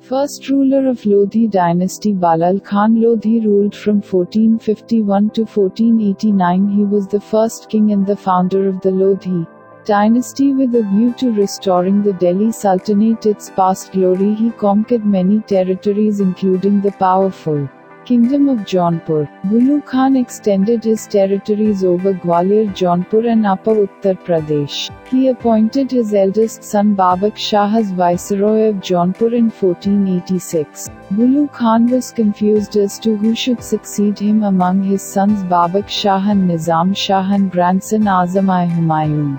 First ruler of Lodhi dynasty Bahlol Khan Lodhi ruled from 1451 to 1489. He was the first king and the founder of the Lodhi dynasty with a view to restoring the Delhi Sultanate its past glory. He conquered many territories including the powerful Kingdom of Jaunpur. Buhlul Khan extended his territories over Gwalior Jaunpur and Upper Uttar Pradesh. He appointed his eldest son Barbak Shah as viceroy of Jaunpur in 1486. Buhlul Khan was confused as to who should succeed him among his sons Barbak Shah and Nizam Shah and grandson Azam-i-Humayun.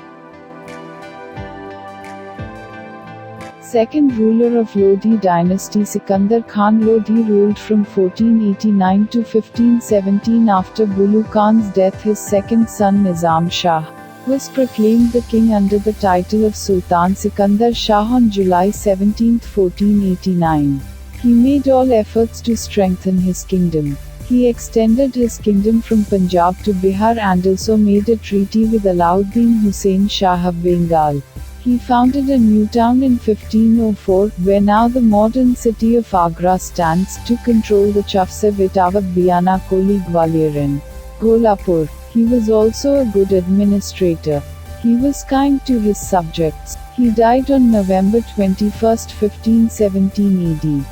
Second ruler of Lodhi dynasty Sikander Khan Lodhi ruled from 1489 to 1517. After Buhlul Khan's death, his second son Nizam Shah was proclaimed the king under the title of Sultan Sikandar Shah on July 17, 1489. He made all efforts to strengthen his kingdom. He extended his kingdom from Punjab to Bihar and also made a treaty with Alauddin Husain Shah of Bengal. He founded a new town in 1504, where now the modern city of Agra stands, to control the chiefs of Etawab, Biyana, Koli, Gwalior and Dholapur. He was also a good administrator. He was kind to his subjects. He died on November 21, 1517 AD.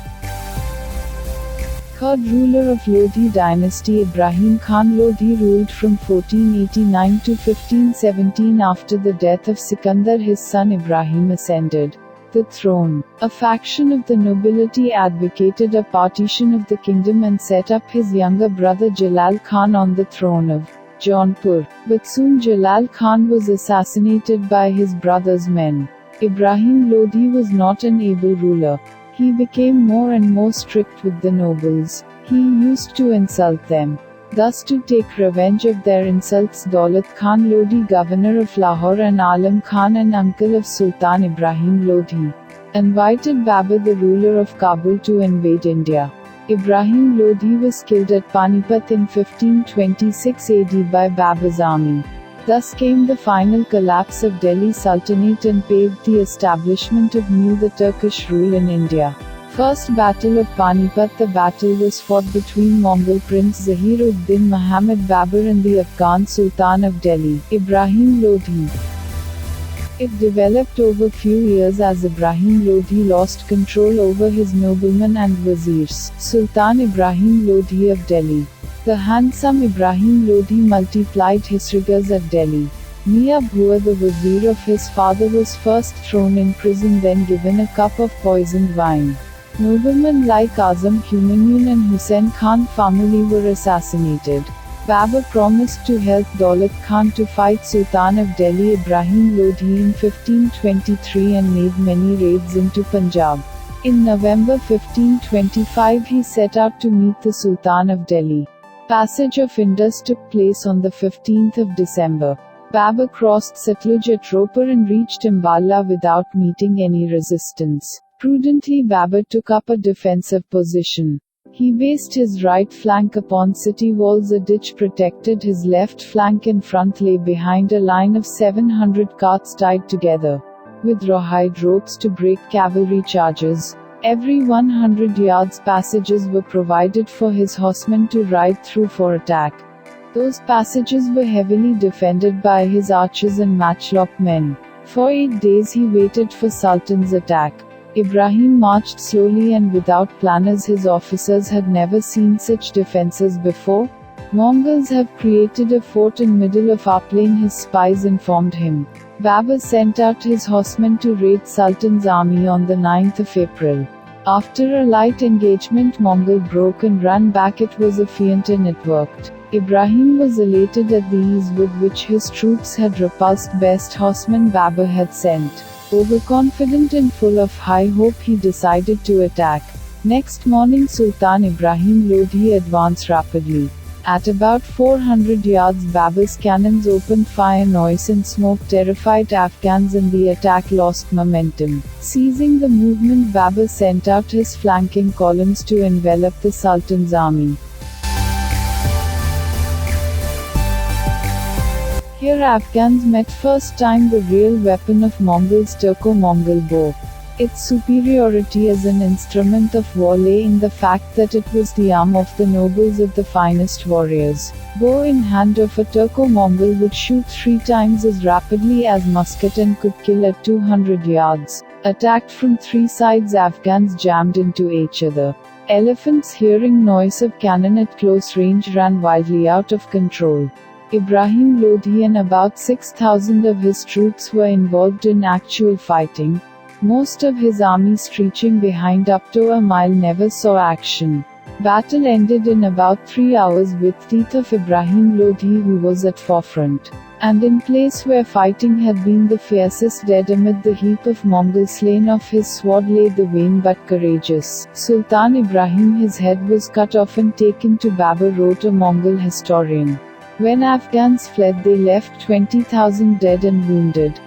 Third ruler of Lodhi dynasty Ibrahim Khan Lodhi ruled from 1489 to 1517. After the death of Sikandar, his son Ibrahim ascended the throne. A faction of the nobility advocated a partition of the kingdom and set up his younger brother Jalal Khan on the throne of Jaunpur. But soon Jalal Khan was assassinated by his brother's men. Ibrahim Lodhi was not an able ruler. He became more and more strict with the nobles. He used to insult them. Thus, to take revenge of their insults, Daulat Khan Lodhi, governor of Lahore, and Alam Khan, an uncle of Sultan Ibrahim Lodhi, invited Babur, the ruler of Kabul, to invade India. Ibrahim Lodhi was killed at Panipat in 1526 AD by Babur's army. Thus came the final collapse of Delhi Sultanate and paved the establishment of the Turkish rule in India. First Battle of Panipat. The battle was fought between Mongol Prince Zahir-ud-Din Muhammad Babur and the Afghan Sultan of Delhi, Ibrahim Lodhi. It developed over few years as Ibrahim Lodhi lost control over his noblemen and wazirs. Sultan Ibrahim Lodhi of Delhi. The handsome Ibrahim Lodhi multiplied his rigors at Delhi. Mian Bhua, the wazir of his father, was first thrown in prison, then given a cup of poisoned wine. Noblemen like Azam-i-Humayun and Husain Khan family were assassinated. Babur promised to help Daulat Khan to fight Sultan of Delhi Ibrahim Lodhi in 1523 and made many raids into Punjab. In November 1525 he set out to meet the Sultan of Delhi. Passage of Indus took place on the 15th of December. Babur crossed Satluj at Ropur and reached Ambala without meeting any resistance. Prudently, Babur took up a defensive position. He based his right flank upon city walls. A ditch protected his left flank. In front lay behind a line of 700 carts tied together with rawhide ropes to break cavalry charges. Every 100 yards passages were provided for his horsemen to ride through for attack. Those passages were heavily defended by his archers and matchlock men. For 8 days he waited for Sultan's attack. Ibrahim marched slowly and without planners. His officers had never seen such defenses before. Mongols have created a fort in middle of our plain, his spies informed him. Babur sent out his horsemen to raid Sultan's army on the 9th of April. After a light engagement, Mongol broke and ran back. It was a feint and it worked. Ibrahim was elated at the ease with which his troops had repulsed best horsemen Babur had sent. Overconfident and full of high hope, he decided to attack. Next morning, Sultan Ibrahim Lodhi advanced rapidly. At about 400 yards, Babur's cannons opened fire. Noise and smoke terrified Afghans and the attack lost momentum. Seizing the movement, Babur sent out his flanking columns to envelop the Sultan's army. Here Afghans met first time the real weapon of Mongols, Turco-Mongol bow. Its superiority as an instrument of war lay in the fact that it was the arm of the nobles of the finest warriors. Bow in hand of a Turco-Mongol would shoot 3 times as rapidly as musket and could kill at 200 yards. Attacked from 3 sides, Afghans jammed into each other. Elephants, hearing noise of cannon at close range, ran wildly out of control. Ibrahim Lodhi and about 6,000 of his troops were involved in actual fighting. Most of his army stretching behind up to a mile never saw action. Battle ended in about 3 hours with death of Ibrahim Lodhi, who was at forefront. And in place where fighting had been the fiercest, dead amid the heap of Mongol slain of his sword, lay the vain but courageous Sultan Ibrahim. His head was cut off and taken to Babur, wrote a Mongol historian. When Afghans fled, they left 20,000 dead and wounded.